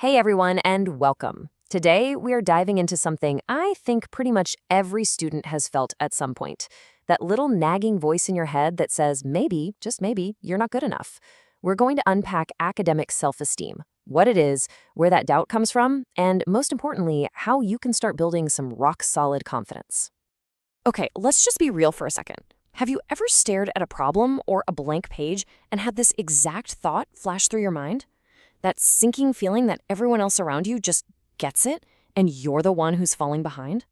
Hey everyone, and welcome. Today, we are diving into something I think pretty much every student has felt at some point. That little nagging voice in your head that says, maybe, just maybe, you're not good enough. We're going to unpack academic self-esteem, what it is, where that doubt comes from, and most importantly, how you can start building some rock-solid confidence. Okay, let's just be real for a second. Have you ever stared at a problem or a blank page and had this exact thought flash through your mind? That sinking feeling that everyone else around you just gets it, and you're the one who's falling behind?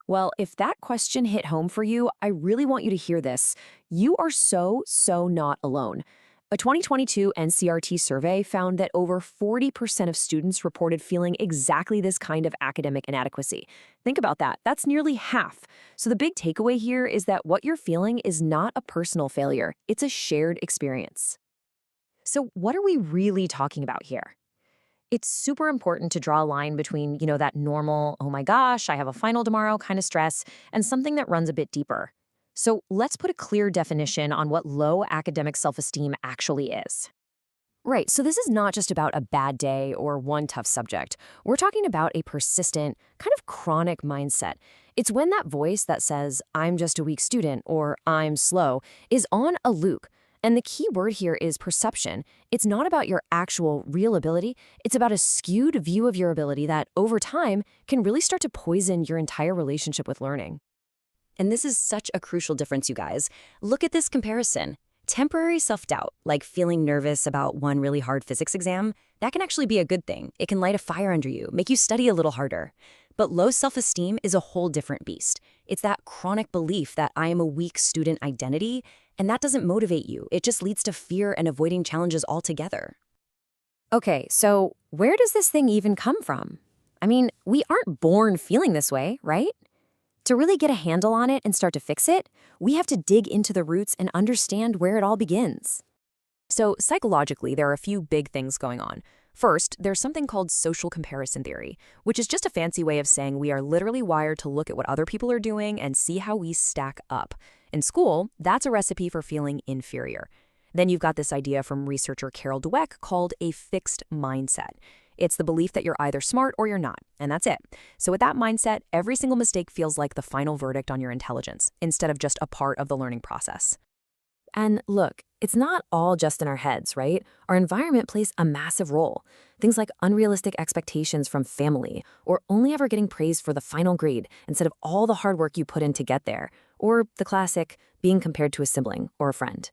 Well, if that question hit home for you, I really want you to hear this. You are so not alone. A 2022 NCRT survey found that over 40% of students reported feeling exactly this kind of academic inadequacy. Think about that. That's nearly half. So the big takeaway here is that what you're feeling is not a personal failure. It's a shared experience. So what are we really talking about here? It's super important to draw a line between, that normal, oh my gosh, I have a final tomorrow kind of stress, and something that runs a bit deeper. So let's put a clear definition on what low academic self-esteem actually is. Right, so this is not just about a bad day or one tough subject. We're talking about a persistent, kind of chronic mindset. It's when that voice that says, I'm just a weak student or I'm slow, is on a loop. And the key word here is perception. It's not about your actual real ability. It's about a skewed view of your ability that, over time, can really start to poison your entire relationship with learning. And this is such a crucial difference, you guys. Look at this comparison. Temporary self-doubt, like feeling nervous about one really hard physics exam, that can actually be a good thing. It can light a fire under you, make you study a little harder. But low self-esteem is a whole different beast. It's that chronic belief that I am a weak student identity, and that doesn't motivate you. It just leads to fear and avoiding challenges altogether. Okay, so where does this thing even come from? I mean, we aren't born feeling this way, right? To really get a handle on it and start to fix it, we have to dig into the roots and understand where it all begins. So psychologically, there are a few big things going on. First, there's something called social comparison theory, which is just a fancy way of saying we are literally wired to look at what other people are doing and see how we stack up. In school, that's a recipe for feeling inferior. Then you've got this idea from researcher Dweck called a fixed mindset. It's the belief that you're either smart or you're not, and that's it. So with that mindset, every single mistake feels like the final verdict on your intelligence, instead of just a part of the learning process. And look, it's not all just in our heads, right? Our environment plays a massive role. Things like unrealistic expectations from family, or only ever getting praised for the final grade instead of all the hard work you put in to get there, or the classic, being compared to a sibling or a friend.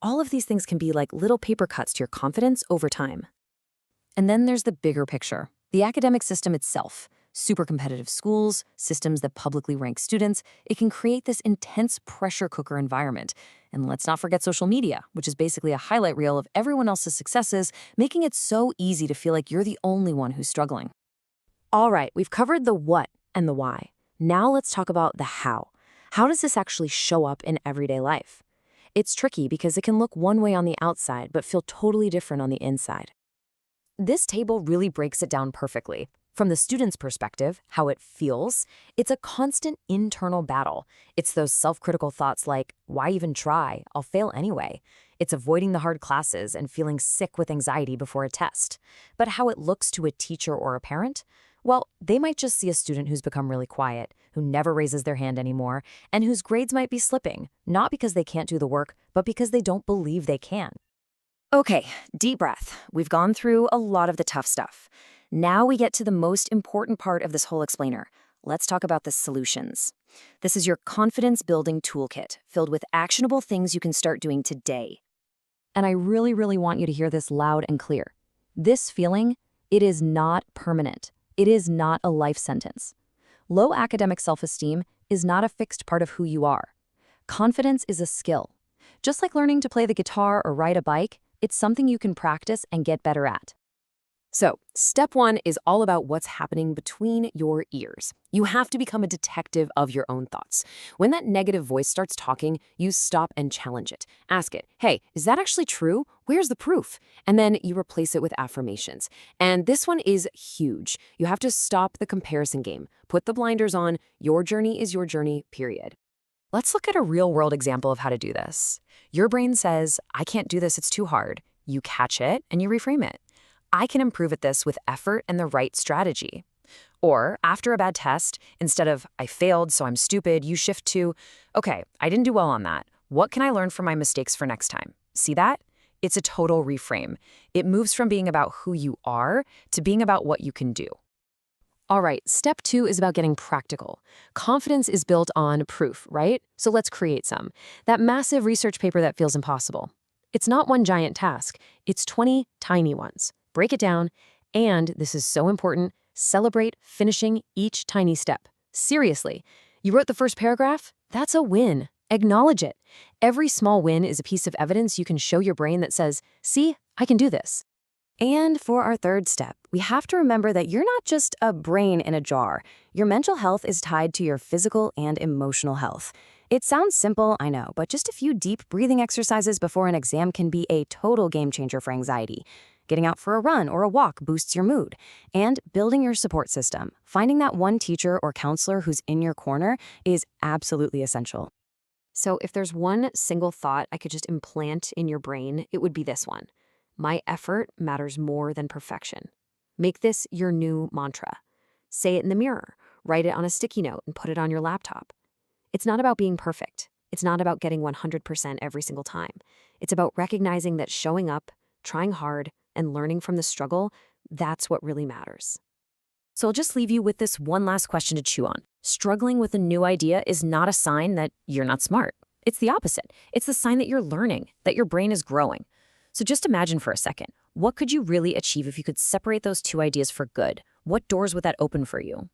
All of these things can be like little paper cuts to your confidence over time. And then there's the bigger picture, the academic system itself. Super competitive schools, systems that publicly rank students, it can create this intense pressure cooker environment. And let's not forget social media, which is basically a highlight reel of everyone else's successes, making it so easy to feel like you're the only one who's struggling. All right, we've covered the what and the why. Now let's talk about the how. How does this actually show up in everyday life? It's tricky because it can look one way on the outside, but feel totally different on the inside. This table really breaks it down perfectly. From the student's perspective, how it feels, it's a constant internal battle. It's those self-critical thoughts like, why even try? I'll fail anyway. It's avoiding the hard classes and feeling sick with anxiety before a test. But how it looks to a teacher or a parent? Well, they might just see a student who's become really quiet, who never raises their hand anymore, and whose grades might be slipping, not because they can't do the work, but because they don't believe they can. Okay, deep breath. We've gone through a lot of the tough stuff. Now we get to the most important part of this whole explainer. Let's talk about the solutions. This is your confidence-building toolkit, filled with actionable things you can start doing today. And I really want you to hear this loud and clear. This feeling, it is not permanent. It is not a life sentence. Low academic self-esteem is not a fixed part of who you are. Confidence is a skill. Just like learning to play the guitar or ride a bike, it's something you can practice and get better at. So, step one is all about what's happening between your ears. You have to become a detective of your own thoughts. When that negative voice starts talking, you stop and challenge it. Ask it, hey, is that actually true? Where's the proof? And then you replace it with affirmations. And this one is huge. You have to stop the comparison game. Put the blinders on. Your journey is your journey, period. Let's look at a real-world example of how to do this. Your brain says, I can't do this, it's too hard. You catch it and you reframe it. I can improve at this with effort and the right strategy. Or, after a bad test, instead of, I failed, so I'm stupid, you shift to, okay, I didn't do well on that. What can I learn from my mistakes for next time? See that? It's a total reframe. It moves from being about who you are to being about what you can do. All right, step 2 is about getting practical. Confidence is built on proof, right? So let's create some. That massive research paper that feels impossible. It's not one giant task. It's 20 tiny ones. Break it down, and this is so important, celebrate finishing each tiny step. Seriously, you wrote the first paragraph? That's a win. Acknowledge it. Every small win is a piece of evidence you can show your brain that says, see, I can do this. And for our third step, we have to remember that you're not just a brain in a jar. Your mental health is tied to your physical and emotional health. It sounds simple, I know, but just a few deep breathing exercises before an exam can be a total game changer for anxiety. Getting out for a run or a walk boosts your mood. And building your support system, finding that one teacher or counselor who's in your corner is absolutely essential. So if there's one single thought I could just implant in your brain, it would be this one. My effort matters more than perfection. Make this your new mantra. Say it in the mirror, write it on a sticky note, and put it on your laptop. It's not about being perfect. It's not about getting 100% every single time. It's about recognizing that showing up, trying hard, and learning from the struggle, that's what really matters. So I'll just leave you with this one last question to chew on. Struggling with a new idea is not a sign that you're not smart. It's the opposite. It's the sign that you're learning, that your brain is growing. So just imagine for a second, what could you really achieve if you could separate those two ideas for good? What doors would that open for you?